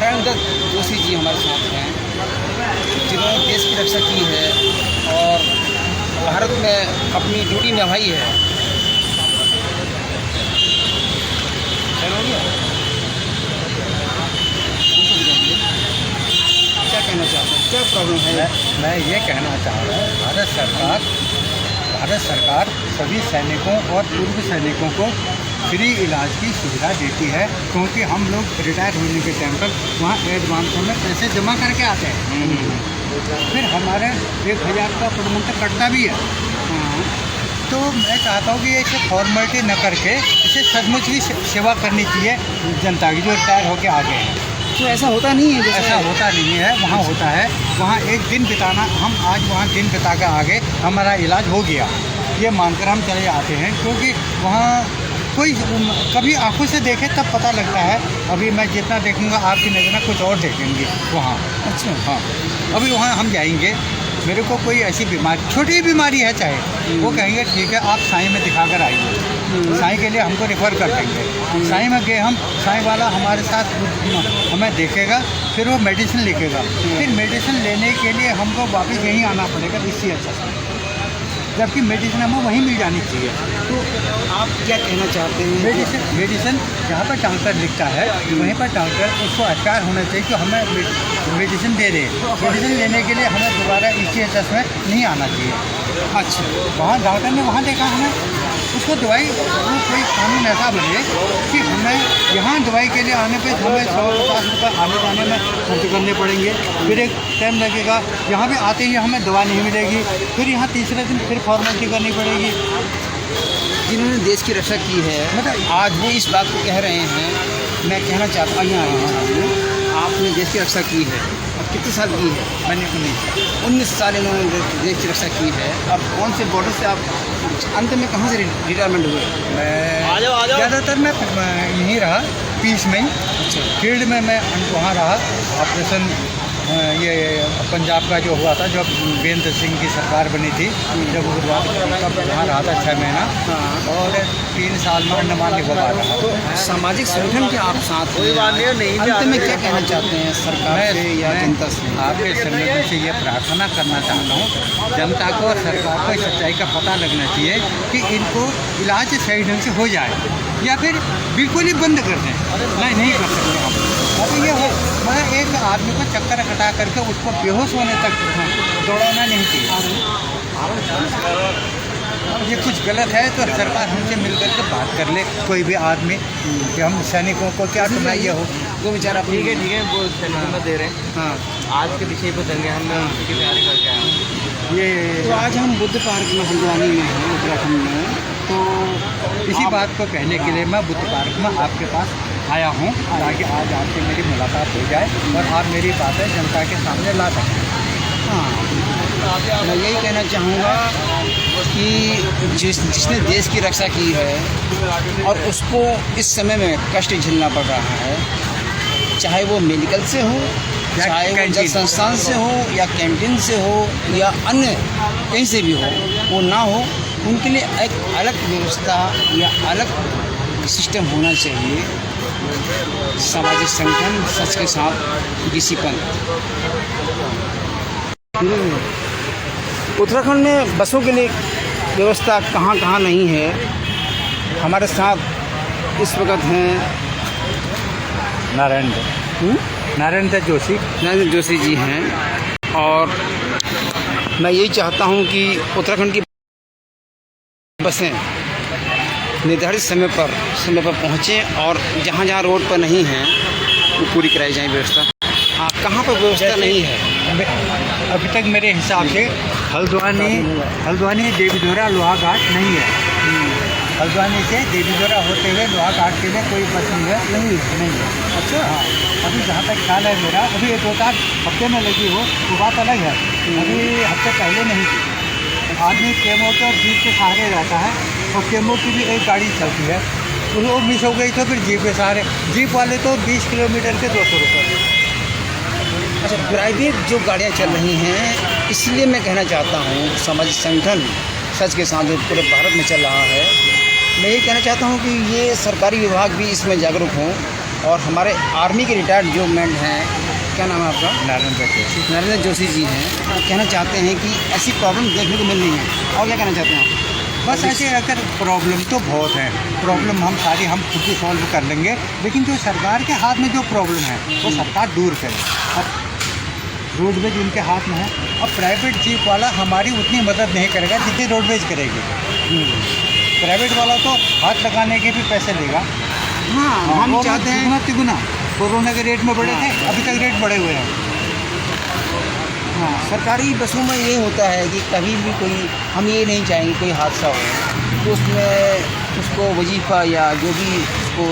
नारायण दत्त जोशी जी हमारे साथ हैं, जिन्होंने देश की रक्षा की है और भारत में अपनी ड्यूटी निभाई है। क्या कहना चाहते हैं, क्या प्रॉब्लम है? मैं ये कहना चाह रहा हूँ, भारत सरकार सभी सैनिकों और पूर्व सैनिकों को फ्री इलाज की सुविधा देती है, क्योंकि हम लोग रिटायर होने के टाइम पर वहाँ एडवांस में पैसे जमा करके आते हैं। फिर हमारे 1000 का प्रमंत्र कटता भी है। तो मैं चाहता हूँ कि इसे फॉर्मेलिटी न करके इसे सचमुच की सेवा करनी चाहिए जनता की, जो रिटायर होकर आ गए हैं। तो ऐसा होता नहीं है? ऐसा होता नहीं है, वहाँ होता है। वहाँ एक दिन बिताना, हम आज वहाँ दिन बिता कर आ गए, हमारा इलाज हो गया, ये मानकर हम चले आते हैं, क्योंकि वहाँ कोई कभी आंखों से देखे तब पता लगता है। अभी मैं जितना देखूंगा आपकी नज़र में कुछ और देखेंगे वहाँ। अच्छा। हाँ, अभी वहाँ हम जाएंगे, मेरे को कोई ऐसी बीमारी, छोटी बीमारी है चाहे, वो कहेंगे ठीक है आप साईं में दिखा कर आइए, साईं के लिए हमको रेफ़र कर देंगे। साईं में गए हम, साईं वाला हमारे साथ हमें देखेगा, फिर वो मेडिसिन लिखेगा, फिर मेडिसिन लेने के लिए हमको वापस यहीं आना पड़ेगा इससे अच्छा, जबकि मेडिसिन हमें वहीं मिल जानी चाहिए। तो आप क्या कहना चाहते हैं? मेडिसिन जहाँ पर डॉक्टर लिखता है वहीं पर डॉक्टर उसको अधिकार होना चाहिए कि हमें मेडिसिन दे दे। मेडिसिन लेने के लिए हमें दोबारा ECHS में नहीं आना चाहिए। अच्छा, वहाँ डॉक्टर ने वहाँ देखा हमें, उसको दवाई, वो कोई कानून ऐसा बने कि हमें यहाँ दवाई के लिए आने पे हमें 150 रुपये आने जाने में खर्च करने पड़ेंगे, फिर एक टाइम लगेगा, यहाँ भी आते ही हमें दवा नहीं मिलेगी, फिर यहाँ तीसरे दिन फिर फॉर्मेलिटी करनी पड़ेगी। जिन्होंने देश की रक्षा की है, मतलब आज वो इस बात को कह रहे हैं, मैं कहना चाहता हूँ आपने देश की रक्षा की है, अब कितने साल की है? मैंने 19 साल इन्होंने देश की रक्षा की है। अब कौन से बॉर्डर से आप अंत में कहाँ से रिटायरमेंट हुए? मैं ज़्यादातर मैं यहीं रहा, पीस में ही। अच्छा। फील्ड में मैं वहाँ रहा, ऑपरेशन ये पंजाब का जो हुआ था, जब वीरेंद्र सिंह की सरकार बनी थी, जब वो हुआ तब वहाँ रहा था 6 महीना, और 3 साल में अंडमान निकोबार रहा। तो सामाजिक संगठन के आप साथ अंत में क्या कहना चाहते हैं सरकार से या जनता से? आपके संगठन से ये प्रार्थना करना चाहता हूँ, जनता को और सरकार को इस सच्चाई का पता लगना चाहिए कि इनको इलाज सही ढंग से हो जाए, या फिर बिल्कुल ही बंद कर दें। नहीं कर सकते हम। अभी ये हो, मैं एक आदमी को चक्कर हटा करके उसको बेहोश होने तक दौड़ाना नहीं चाहिए। ये कुछ गलत है तो सरकार हमसे मिल करके बात कर ले, कोई भी आदमी, कि हम सैनिकों को क्या सुनाइए हो। वो बेचारा ठीक है, वो सैनिकों दे रहे हैं। हाँ, आज के विषय पर दंगे हम उसी की तैयारी करके आए हैं। ये तो आज हम बुद्ध पार्क में हल्द्वानी में हैं, उत्तराखंड में। तो इसी बात को कहने के लिए मैं बुद्ध पार्क में आपके पास आया हूँ, ताकि आज आपसे मेरी मुलाकात हो जाए और आप मेरी बातें जनता के सामने ला सकें। हाँ, मैं यही कहना चाहूँगा कि जिसने देश की रक्षा की है और उसको इस समय में कष्ट झेलना पड़ रहा है, चाहे वो मेडिकल से हो, चाहे वो जल संस्थान से हो, या कैंटीन से हो, या अन्य कहीं से भी हो, वो ना हो, उनके लिए एक अलग व्यवस्था या अलग सिस्टम होना चाहिए। सामाजिक संगठन सच के साथ DC पंथ। उत्तराखंड में बसों के लिए व्यवस्था कहाँ कहाँ नहीं है। हमारे साथ इस वक्त हैं नारायण दत्त जोशी जी हैं, और मैं यही चाहता हूँ कि उत्तराखंड की बसें निर्धारित समय पर पहुँचें, और जहाँ जहाँ रोड पर नहीं हैं वो पूरी कराई जाए व्यवस्था। हाँ, कहाँ पर व्यवस्था नहीं है? अभी तक मेरे हिसाब से हल्द्वानी देवीधुरा लोहाघाट नहीं है। हल्द्वानी से देवीधुरा होते हुए लोहाघाट के लिए कोई बस नहीं है। अच्छा। हाँ, अभी जहाँ तक ख्याल है मेरा, अभी 2-4 हफ्ते में लगी हो वो बात अलग है, अभी हफ्ते पहले नहीं थी। आदमी केमो के और जीप के सहारे रहता है, और केमो की भी एक गाड़ी चलती है, वो मिस हो गई तो फिर जीप के सहारे, जीप वाले तो 20 किलोमीटर के 200 रुपये। अच्छा, प्राइवेट जो गाड़ियाँ चल रही हैं, इसलिए मैं कहना चाहता हूँ सामाजिक संगठन सच के साथ पूरे भारत में चल रहा है, मैं ये कहना चाहता हूँ कि ये सरकारी विभाग भी इसमें जागरूक हों और हमारे आर्मी के रिटायर्ड जो मैन हैं, क्या नाम है आपका? नरेंद्र जोशी जी हैं, वो कहना चाहते हैं कि ऐसी प्रॉब्लम देखने को मिल रही है। और क्या कहना चाहते हैं आप? बस ऐसे अगर प्रॉब्लम तो बहुत है, प्रॉब्लम हम खुद ही सॉल्व कर लेंगे, लेकिन जो सरकार के हाथ में जो प्रॉब्लम है वो सरकार दूर करे। अब रोडवेज उनके हाथ में है। अब प्राइवेट जीप वाला हमारी उतनी मदद नहीं करेगा जितनी रोडवेज करेगी। प्राइवेट वाला तो हाथ लगाने के भी पैसे लेगा। हाँ, हम चाहते हैं तिगुना कोरोना के रेट में बढ़े थे, अभी तक रेट बढ़े हुए हैं। हाँ, सरकारी बसों में ये होता है कि कभी भी कोई, हम ये नहीं चाहेंगे कोई हादसा हो तो उसमें उसको वजीफ़ा या जो भी उसको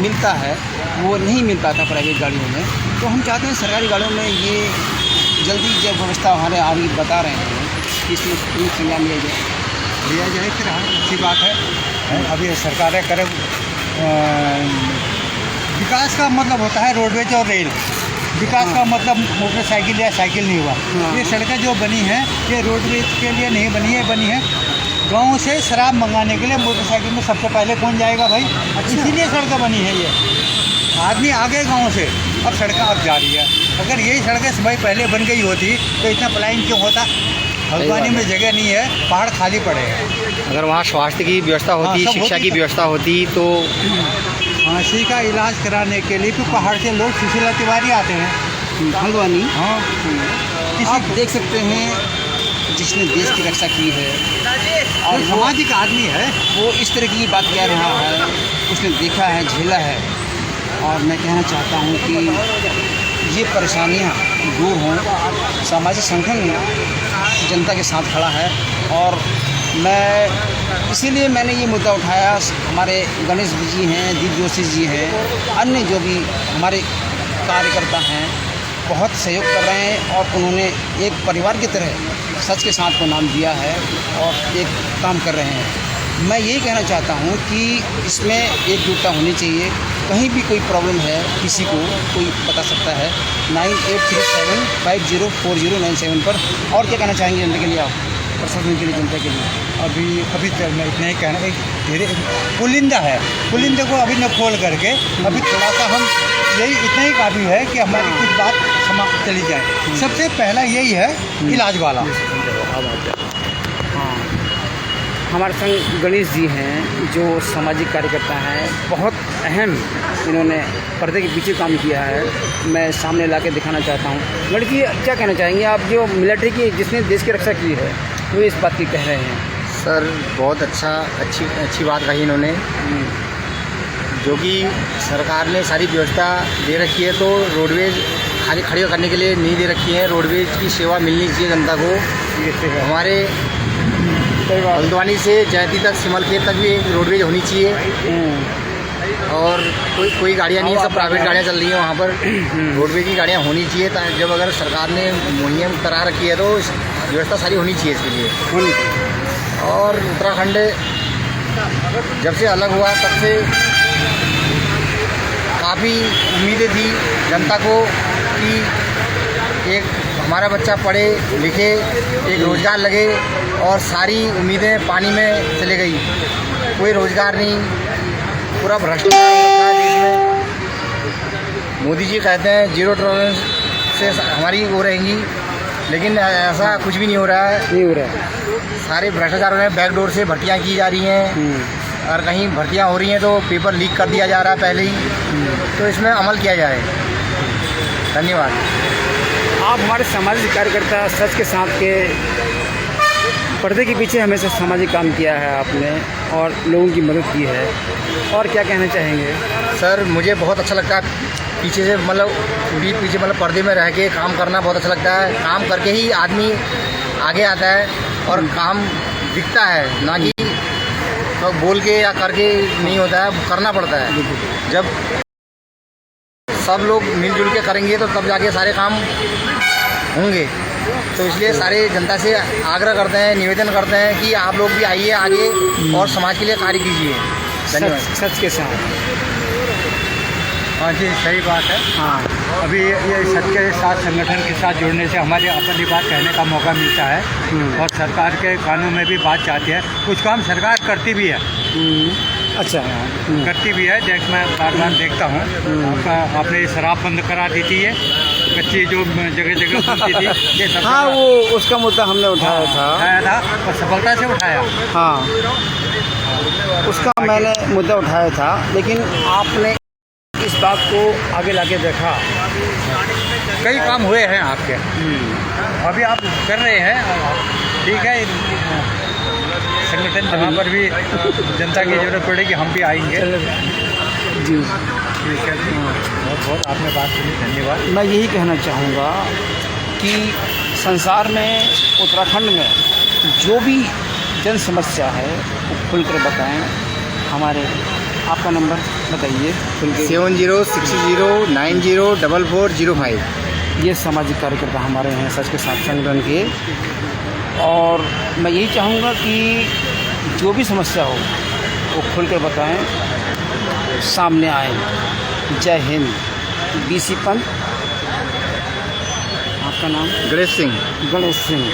मिलता है वो नहीं मिल पाता प्राइवेट गाड़ियों में। तो हम चाहते हैं सरकारी गाड़ियों में ये जल्दी जब व्यवस्था हमारे आगे बता रहे हैं कि इसमें कोई संज्ञान लिया जाए फिर हाँ, अच्छी बात है। अभी सरकारें करें, विकास का मतलब होता है रोडवेज और रेल। विकास का मतलब मोटरसाइकिल या साइकिल नहीं हुआ। ये सड़कें जो बनी हैं ये रोडवेज के लिए नहीं बनी है गांव से शराब मंगाने के लिए मोटरसाइकिल में सबसे पहले कौन जाएगा भाई? इसीलिए सड़कें बनी है। ये आदमी आ गए गाँव से, अब सड़कें अब जा रही है। अगर यही सड़कें भाई पहले बन गई होती तो इतना पलायन क्यों होता? हल्द्वानी में जगह नहीं है, पहाड़ खाली पड़े हैं। अगर वहाँ स्वास्थ्य की व्यवस्था होती, शिक्षा की व्यवस्था होती तो फांसी का इलाज कराने के लिए भी पहाड़ से लोग सुशीला तिवारी आते हैं हल्द्वानी। हाँ, आप देख सकते हैं जिसने देश की रक्षा की है और सामाजिक आदमी है, वो इस तरह की बात कह रहा है। उसने देखा है, झेला है। और मैं कहना चाहता हूँ कि ये परेशानियाँ दूर हों। सामाजिक संगठन जनता के साथ खड़ा है और मैं इसीलिए मैंने ये मुद्दा उठाया। हमारे गणेश जी हैं, दीप जोशी जी हैं, अन्य जो भी हमारे कार्यकर्ता हैं बहुत सहयोग कर रहे हैं और उन्होंने एक परिवार की तरह सच के साथ को नाम दिया है और एक काम कर रहे हैं। मैं यही कहना चाहता हूँ कि इसमें एकजुटता होनी चाहिए। कहीं भी कोई प्रॉब्लम है किसी को, कोई बता सकता है 9837504097 पर। और क्या कहना चाहेंगे जनता के लिए, आप प्रशासन के लिए, जनता के लिए? अभी तक मैं इतना ही कहना, एक धीरे पुलिंदा है, पुलिंदे को अभी न खोल करके अभी थोड़ा सा हम यही इतना ही काफ़ी है कि हमारी कुछ बात समाप्त चली जाए। सबसे पहला यही है इलाज वाला। हाँ, हमारे संग गणेश जी हैं जो सामाजिक कार्यकर्ता हैं, बहुत अहम इन्होंने पर्दे के पीछे काम किया है। मैं सामने ला के दिखाना चाहता हूँ। गणेश जी क्या कहना चाहेंगे आप, जो मिलिट्री की जिसने देश की रक्षा की है वो इस बात की कह रहे हैं? सर बहुत अच्छी बात कही इन्होंने, जो कि सरकार ने सारी व्यवस्था दे रखी है तो रोडवेज खाली खड़ी करने के लिए नहीं दे रखी है। रोडवेज की सेवा मिलनी चाहिए जनता को। हमारे हल्द्वानी से जयती तक, सिमलखेत तक भी एक रोडवेज होनी चाहिए। और कोई गाड़ियाँ नहीं है, सब प्राइवेट गाड़ियाँ चल रही हैं वहाँ पर। रोडवेज की गाड़ियाँ होनी चाहिए। जब अगर सरकार ने मुहैया करा रखी है तो व्यवस्था सारी होनी चाहिए इसके लिए। और उत्तराखंड जब से अलग हुआ तब से काफ़ी उम्मीदें थी जनता को कि एक हमारा बच्चा पढ़े लिखे, एक रोज़गार लगे, और सारी उम्मीदें पानी में चले गई। कोई रोज़गार नहीं, पूरा भ्रष्टाचार है देश में। मोदी जी कहते हैं जीरो टॉलरेंस से हमारी वो रहेंगी, लेकिन ऐसा कुछ भी नहीं हो रहा है। सारे भ्रष्टाचार हो रहे हैं, बैकडोर से भर्तियाँ की जा रही हैं और कहीं भर्तियाँ हो रही हैं तो पेपर लीक कर दिया जा रहा है पहले ही। तो इसमें अमल किया जाए। धन्यवाद। आप हमारे सामाजिक कार्यकर्ता, सच के साथ के पर्दे के पीछे हमेशा सामाजिक काम किया है आपने और लोगों की मदद की है। और क्या कहना चाहेंगे? सर मुझे बहुत अच्छा लगता है पीछे से, मतलब पीछे मतलब पर्दे में रह के काम करना बहुत अच्छा लगता है। काम करके ही आदमी आगे आता है और काम दिखता है, ना कि तो बोल के या करके नहीं होता है, करना पड़ता है। जब सब लोग मिलजुल के करेंगे तो तब जाके सारे काम होंगे। तो इसलिए सारे जनता से आग्रह करते हैं, निवेदन करते हैं कि आप लोग भी आइए आगे और समाज के लिए कार्य कीजिए। धन्यवाद। सच के साथ। हाँ जी, सही बात है। हाँ, अभी ये सच के साथ संगठन के साथ जुड़ने से हमारे अपनी बात कहने का मौका मिलता है और सरकार के कानों में भी बात जाती है। कुछ काम सरकार करती भी है। अच्छा करती भी है, देख मैं बार बार देखता हूँ। आपने शराब बंद करा दी थी, ये कच्ची जो जगह जगह बनती थी, ये सब हाँ वो उसका मुद्दा हमने उठाया था। उठाया था और सफलता से उठाया। हाँ उसका मैंने मुद्दा उठाया था, लेकिन आपने इस बात को आगे लाके देखा। कई काम हुए हैं आपके, अभी आप कर रहे हैं, ठीक है। संगठन जहाँ पर भी जनता की जरूरत पड़ेगी हम भी आएंगे। जी ठीक है जी, बहुत बहुत आपने बात सुनी, धन्यवाद। मैं यही कहना चाहूँगा कि संसार में, उत्तराखंड में जो भी जन समस्या है वो खुल कर बताएं। हमारे आपका नंबर बताइए खुल के। 7060904405। ये सामाजिक कार्यकर्ता हमारे हैं सच के साथ संगठन के, और मैं यही चाहूँगा कि जो भी समस्या हो वो खुल कर बताएं, सामने आए। जय हिंद। BC पंत। आपका नाम? गणेश सिंह। गणेश सिंह।